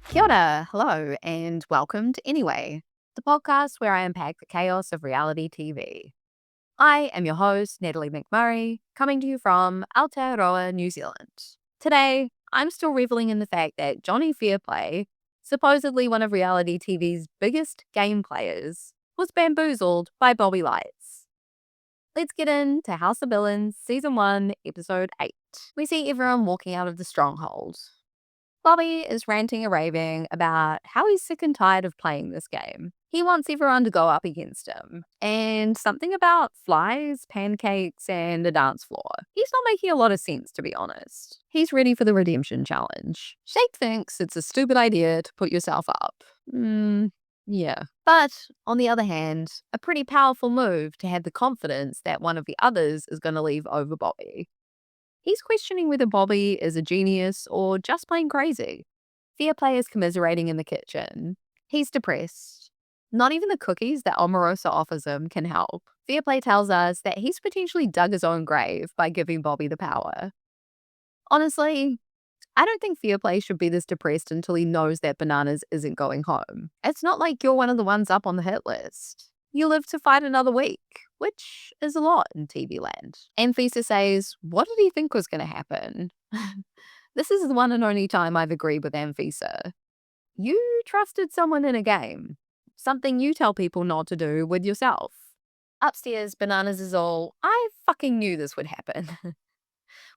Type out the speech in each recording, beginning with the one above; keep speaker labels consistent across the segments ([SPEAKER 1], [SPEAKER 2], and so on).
[SPEAKER 1] Kia ora, hello, and welcome to Anyway, the podcast where I unpack the chaos of reality TV. I am your host, Natalie McMurray, coming to you from Aotearoa, New Zealand. Today, I'm still reveling in the fact that Johnny Fairplay, supposedly one of reality TV's biggest game players, was bamboozled by Bobby Lytes. Let's get into House of Villains, Season 1, Episode 8. We see everyone walking out of the stronghold. Bobby is ranting and raving about how he's sick and tired of playing this game. He wants everyone to go up against him. And something about flies, pancakes, and a dance floor. He's not making a lot of sense, to be honest. He's ready for the redemption challenge. Shake thinks it's a stupid idea to put yourself up. Yeah. But on the other hand, a pretty powerful move to have the confidence that one of the others is going to leave over Bobby. He's questioning whether Bobby is a genius or just plain crazy. Fairplay is commiserating in the kitchen. He's depressed. Not even the cookies that Omarosa offers him can help. Fairplay tells us that he's potentially dug his own grave by giving Bobby the power. Honestly, I don't think Fairplay should be this depressed until he knows that Bananas isn't going home. It's not like you're one of the ones up on the hit list. You live to fight another week, which is a lot in TV land. Anfisa says, what did he think was going to happen? This is the one and only time I've agreed with Anfisa. You trusted someone in a game. Something you tell people not to do with yourself. Upstairs, Bananas is all, I fucking knew this would happen.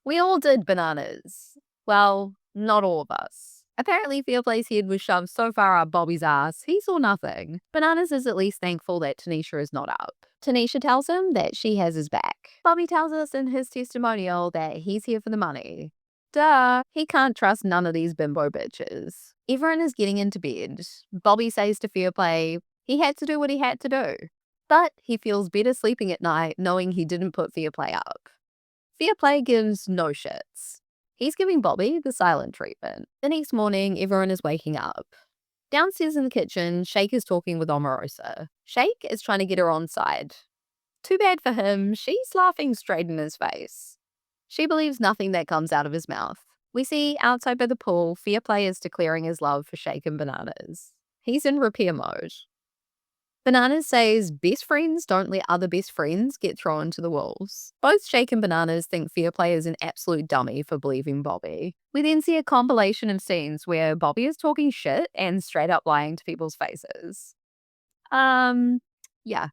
[SPEAKER 1] We all did, Bananas. Well, not all of us. Apparently, Fairplay's head was shoved so far up Bobby's ass, he saw nothing. Bananas is at least thankful that Tanisha is not up. Tanisha tells him that she has his back. Bobby tells us in his testimonial that he's here for the money. Duh, he can't trust none of these bimbo bitches. Everyone is getting into bed. Bobby says to Fairplay he had to do what he had to do. But he feels better sleeping at night knowing he didn't put Fairplay up. Fairplay gives no shits. He's giving Bobby the silent treatment. The next morning, everyone is waking up. Downstairs in the kitchen, Shake is talking with Omarosa. Shake is trying to get her on side. Too bad for him, she's laughing straight in his face. She believes nothing that comes out of his mouth. We see outside by the pool, Fairplay is declaring his love for Shake and Bananas. He's in repair mode. Bananas says best friends don't let other best friends get thrown to the wolves. Both Shake and Bananas think Fairplay is an absolute dummy for believing Bobby. We then see a compilation of scenes where Bobby is talking shit and straight up lying to people's faces. Yeah,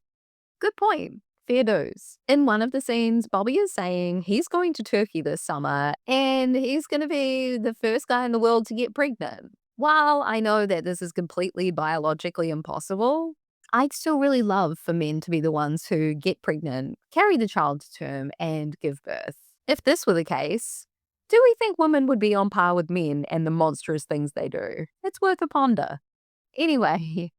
[SPEAKER 1] good point. Fair dues. In one of the scenes, Bobby is saying he's going to Turkey this summer and he's going to be the first guy in the world to get pregnant. While I know that this is completely biologically impossible, I'd still really love for men to be the ones who get pregnant, carry the child to term, and give birth. If this were the case, do we think women would be on par with men and the monstrous things they do? It's worth a ponder. Anyway,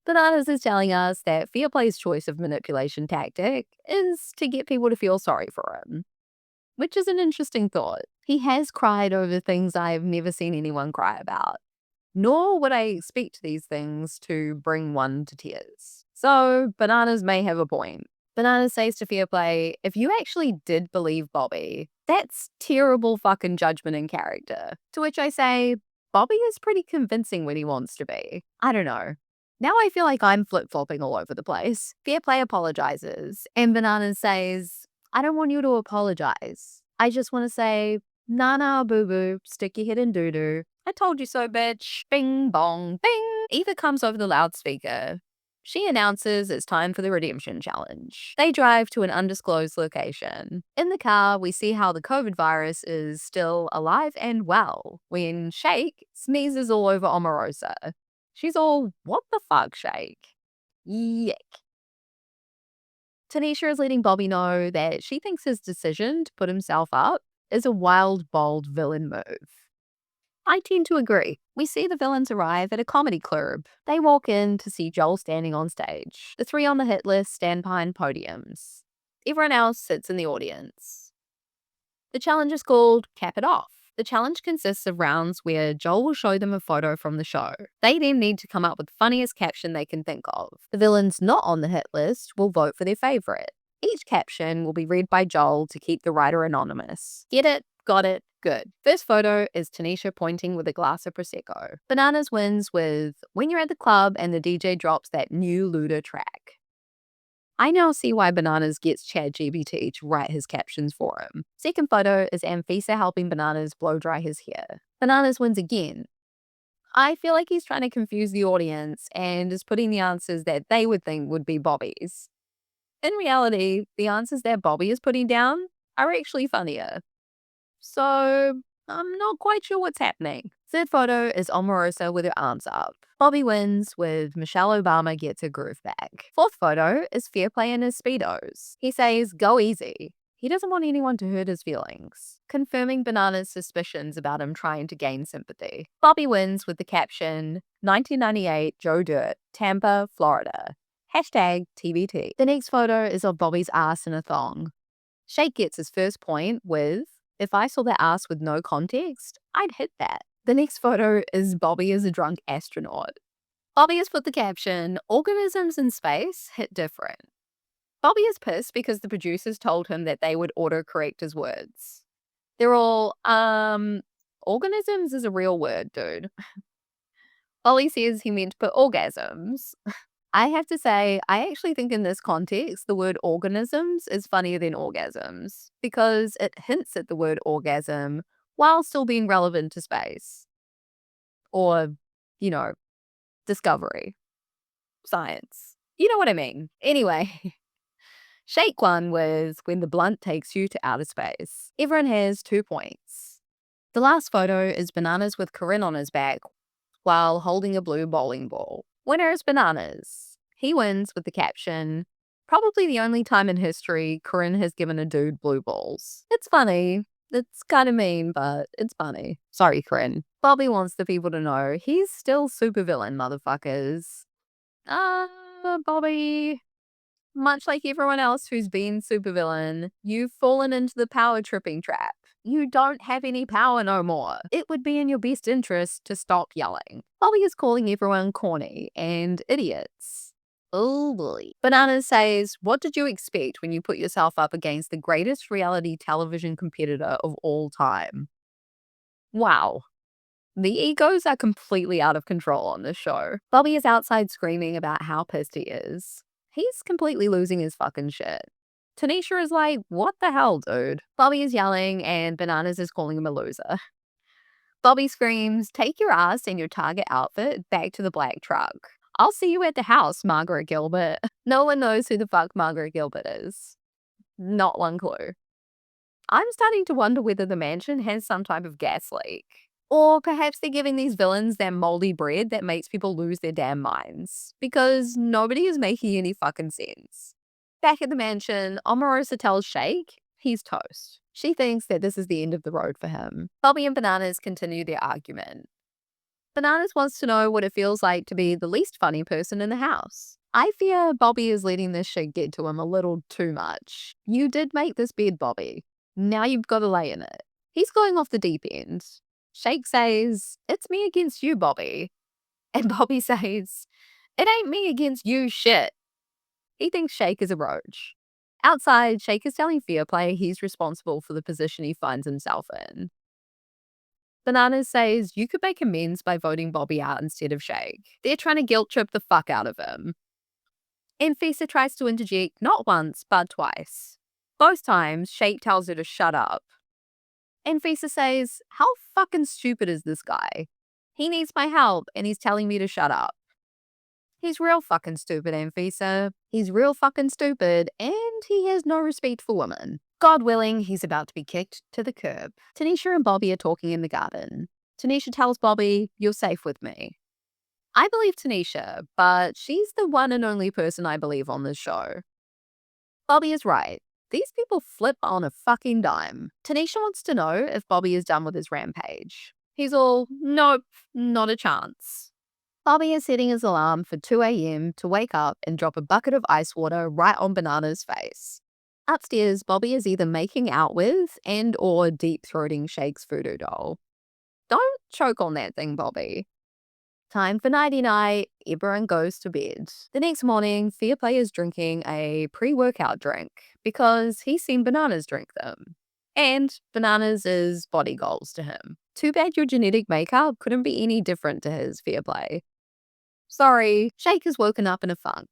[SPEAKER 1] Bananas is telling us that Fairplay's choice of manipulation tactic is to get people to feel sorry for him, which is an interesting thought. He has cried over things I've never seen anyone cry about. Nor would I expect these things to bring one to tears. So, Bananas may have a point. Bananas says to Fairplay, if you actually did believe Bobby, that's terrible fucking judgment and character. To which I say, Bobby is pretty convincing when he wants to be. I don't know. Now I feel like I'm flip-flopping all over the place. Fairplay apologizes, and Bananas says, I don't want you to apologize. I just want to say, nah, boo-boo, stick your head in doo-doo. I told you so, bitch. Bing, bong, bing. Eva comes over the loudspeaker. She announces it's time for the redemption challenge. They drive to an undisclosed location. In the car, we see how the COVID virus is still alive and well when Shake sneezes all over Omarosa. She's all, what the fuck, Shake? Yuck. Tanisha is letting Bobby know that she thinks his decision to put himself up is a wild, bold villain move. I tend to agree. We see the villains arrive at a comedy club. They walk in to see Joel standing on stage. The three on the hit list stand behind podiums. Everyone else sits in the audience. The challenge is called Cap It Off. The challenge consists of rounds where Joel will show them a photo from the show. They then need to come up with the funniest caption they can think of. The villains not on the hit list will vote for their favorite. Each caption will be read by Joel to keep the writer anonymous. Get it? Got it? Good. First photo is Tanisha pointing with a glass of Prosecco. Bananas wins with "When you're at the club and the DJ drops that new Luda track." I now see why Bananas gets ChatGPT to write his captions for him. Second photo is Anfisa helping Bananas blow dry his hair. Bananas wins again. I feel like he's trying to confuse the audience and is putting the answers that they would think would be Bobby's. In reality, the answers that Bobby is putting down are actually funnier. So, I'm not quite sure what's happening. Third photo is Omarosa with her arms up. Bobby wins with Michelle Obama gets her groove back. Fourth photo is Fairplay in his Speedos. He says, "Go easy." He doesn't want anyone to hurt his feelings, confirming Banana's suspicions about him trying to gain sympathy. Bobby wins with the caption, "1998 Joe Dirt, Tampa, Florida. Hashtag TBT." The next photo is of Bobby's ass in a thong. Shake gets his first point with, "If I saw that ass with no context, I'd hit that." The next photo is Bobby as a drunk astronaut. Bobby has put the caption, "Organisms in space hit different." Bobby is pissed because the producers told him that they would autocorrect his words. They're all, organisms is a real word, dude. Ollie says he meant to put orgasms. I have to say, I actually think in this context, the word organisms is funnier than orgasms because it hints at the word orgasm while still being relevant to space or, you know, discovery, science. You know what I mean? Anyway, Shake one was "When the blunt takes you to outer space." Everyone has 2 points. The last photo is Bananas with Corinne on his back while holding a blue bowling ball. Winner is Bananas. He wins with the caption, "Probably the only time in history Corinne has given a dude blue balls." It's funny. It's kind of mean, but it's funny. Sorry, Corinne. Bobby wants the people to know he's still supervillain, motherfuckers. Bobby, much like everyone else who's been supervillain, you've fallen into the power tripping trap. You don't have any power no more. It would be in your best interest to stop yelling. Bobby is calling everyone corny and idiots. Oh boy. Bananas says, "What did you expect when you put yourself up against the greatest reality television competitor of all time?" Wow. The egos are completely out of control on this show. Bobby is outside screaming about how pissed he is. He's completely losing his fucking shit. Tanisha is like, "What the hell, dude?" Bobby is yelling and Bananas is calling him a loser. Bobby screams, "Take your ass and your Target outfit back to the black truck. I'll see you at the house, Margaret Gilbert." No one knows who the fuck Margaret Gilbert is. Not one clue. I'm starting to wonder whether the mansion has some type of gas leak. Or perhaps they're giving these villains that moldy bread that makes people lose their damn minds. Because nobody is making any fucking sense. Back at the mansion, Omarosa tells Shake he's toast. She thinks that this is the end of the road for him. Bobby and Bananas continue their argument. Bananas wants to know what it feels like to be the least funny person in the house. I fear Bobby is letting this shit get to him a little too much. You did make this bed, Bobby. Now you've got to lay in it. He's going off the deep end. Shake says, "It's me against you, Bobby." And Bobby says, "It ain't me against you, shit." He thinks Shake is a roach. Outside, Shake is telling Fairplay he's responsible for the position he finds himself in. Bananas says, "You could make amends by voting Bobby out instead of Shake. They're trying to guilt trip the fuck out of him." And Fisa tries to interject not once, but twice. Both times, Shake tells her to shut up. And Fisa says, "How fucking stupid is this guy? He needs my help and he's telling me to shut up." He's real fucking stupid, Anfisa. He's real fucking stupid and he has no respect for women. God willing, he's about to be kicked to the curb. Tanisha and Bobby are talking in the garden. Tanisha tells Bobby, "You're safe with me." I believe Tanisha, but she's the one and only person I believe on this show. Bobby is right. These people flip on a fucking dime. Tanisha wants to know if Bobby is done with his rampage. He's all, "Nope, not a chance." Bobby is setting his alarm for 2 a.m. to wake up and drop a bucket of ice water right on Banana's face. Upstairs, Bobby is either making out with and or deep-throating Shake's voodoo doll. Don't choke on that thing, Bobby. Time for nighty-night. Everyone goes to bed. The next morning, Fairplay is drinking a pre-workout drink because he's seen bananas drink them. And bananas is body goals to him. Too bad your genetic makeup couldn't be any different to his, Fairplay. Sorry, Shake has woken up in a funk.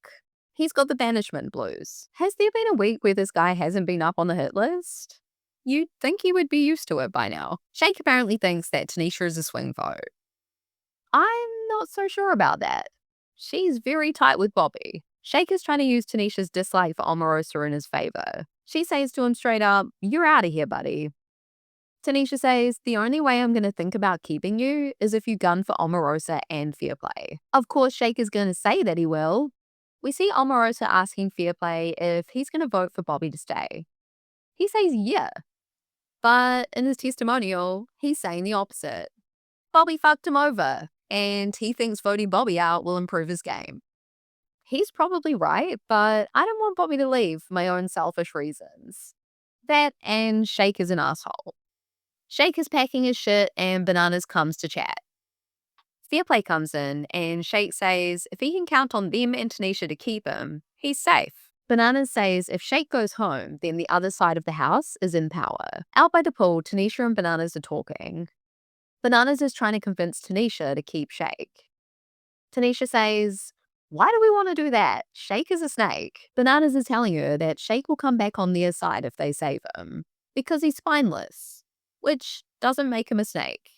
[SPEAKER 1] He's got the banishment blues. Has there been a week where this guy hasn't been up on the hit list? You'd think he would be used to it by now. Shake apparently thinks that Tanisha is a swing vote. I'm not so sure about that. She's very tight with Bobby. Shake is trying to use Tanisha's dislike for Omarosa in his favor. She says to him straight up, "You're out of here, buddy." Tanisha says, "The only way I'm going to think about keeping you is if you gun for Omarosa and Fairplay." Of course, Shake is going to say that he will. We see Omarosa asking Fairplay if he's going to vote for Bobby to stay. He says yeah, but in his testimonial, he's saying the opposite. Bobby fucked him over, and he thinks voting Bobby out will improve his game. He's probably right, but I don't want Bobby to leave for my own selfish reasons. That and Shake is an asshole. Shake is packing his shit and Bananas comes to chat. Fairplay comes in and Shake says if he can count on them and Tanisha to keep him, he's safe. Bananas says if Shake goes home, then the other side of the house is in power. Out by the pool, Tanisha and Bananas are talking. Bananas is trying to convince Tanisha to keep Shake. Tanisha says, "Why do we want to do that? Shake is a snake." Bananas is telling her that Shake will come back on their side if they save him, because he's spineless, which doesn't make him a snake.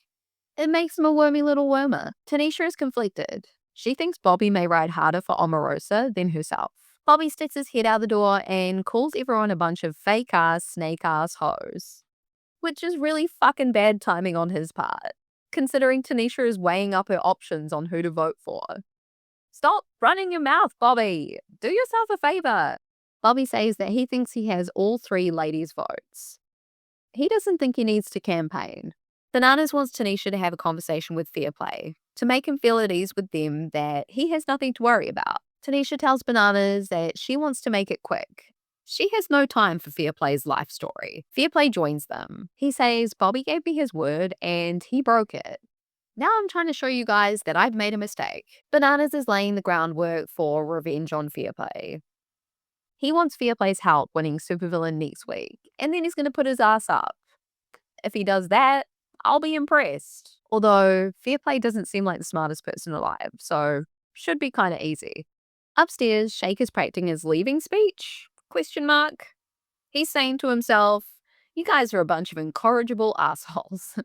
[SPEAKER 1] It makes him a wormy little wormer. Tanisha is conflicted. She thinks Bobby may ride harder for Omarosa than herself. Bobby sticks his head out the door and calls everyone a bunch of fake-ass, snake-ass hoes, which is really fucking bad timing on his part, considering Tanisha is weighing up her options on who to vote for. Stop running your mouth, Bobby. Do yourself a favor. Bobby says that he thinks he has all three ladies' votes. He doesn't think he needs to campaign. Bananas wants Tanisha to have a conversation with Fairplay, to make him feel at ease with them that he has nothing to worry about. Tanisha tells Bananas that she wants to make it quick. She has no time for Fairplay's life story. Fairplay joins them. He says, "Bobby gave me his word and he broke it. Now I'm trying to show you guys that I've made a mistake." Bananas is laying the groundwork for revenge on Fairplay. He wants Fairplay's help winning Supervillain next week, and then he's going to put his ass up. If he does that, I'll be impressed. Although Fairplay doesn't seem like the smartest person alive, so should be kind of easy. Upstairs, Shake is practicing his leaving speech? Question mark. He's saying to himself, "You guys are a bunch of incorrigible assholes."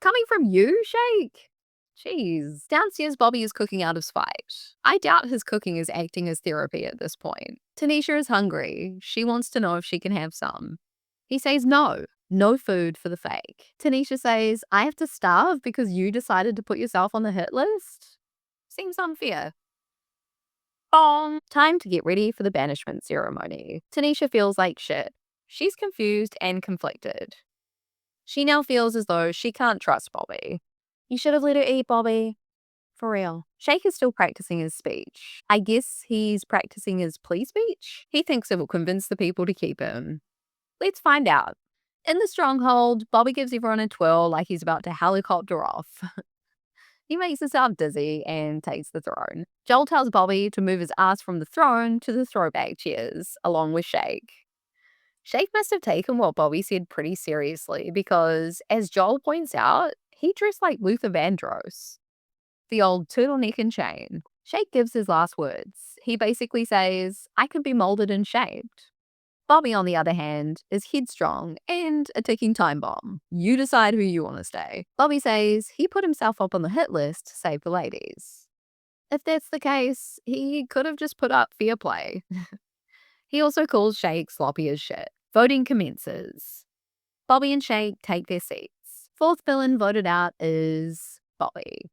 [SPEAKER 1] Coming from you, Shake? Jeez. Downstairs, Bobby is cooking out of spite. I doubt his cooking is acting as therapy at this point. Tanisha is hungry. She wants to know if she can have some. He says no. No food for the fake. Tanisha says, "I have to starve because you decided to put yourself on the hit list?" Seems unfair. Bong! Time to get ready for the banishment ceremony. Tanisha feels like shit. She's confused and conflicted. She now feels as though she can't trust Bobby. You should have let her eat, Bobby. For real. Shake is still practicing his speech. I guess he's practicing his plea speech? He thinks it will convince the people to keep him. Let's find out. In the stronghold, Bobby gives everyone a twirl like he's about to helicopter off. He makes himself dizzy and takes the throne. Joel tells Bobby to move his ass from the throne to the throwback chairs, along with Shake. Shake must have taken what Bobby said pretty seriously because, as Joel points out, he dressed like Luther Vandross. The old turtleneck and chain. Shake gives his last words. He basically says, "I can be molded and shaped." Bobby, on the other hand, is headstrong and a ticking time bomb. You decide who you want to stay. Bobby says he put himself up on the hit list to save the ladies. If that's the case, he could have just put up Fairplay. He also calls Shake sloppy as shit. Voting commences. Bobby and Shake take their seats. Fourth villain voted out is Bobby.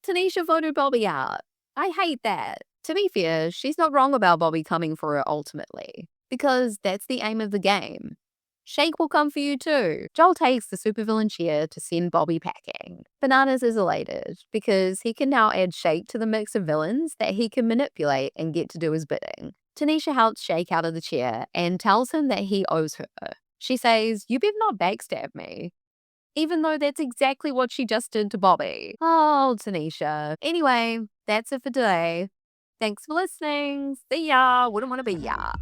[SPEAKER 1] Tanisha voted Bobby out. I hate that. To be fair, she's not wrong about Bobby coming for her ultimately, because that's the aim of the game. Shake will come for you too. Joel takes the supervillain chair to send Bobby packing. Bananas is elated because he can now add Shake to the mix of villains that he can manipulate and get to do his bidding. Tanisha helps Shake out of the chair and tells him that he owes her. She says, "You better not backstab me." even though that's exactly what she just did to Bobby. Oh, Tanisha. Anyway, that's it for today. Thanks for listening. See ya. Wouldn't want to be ya.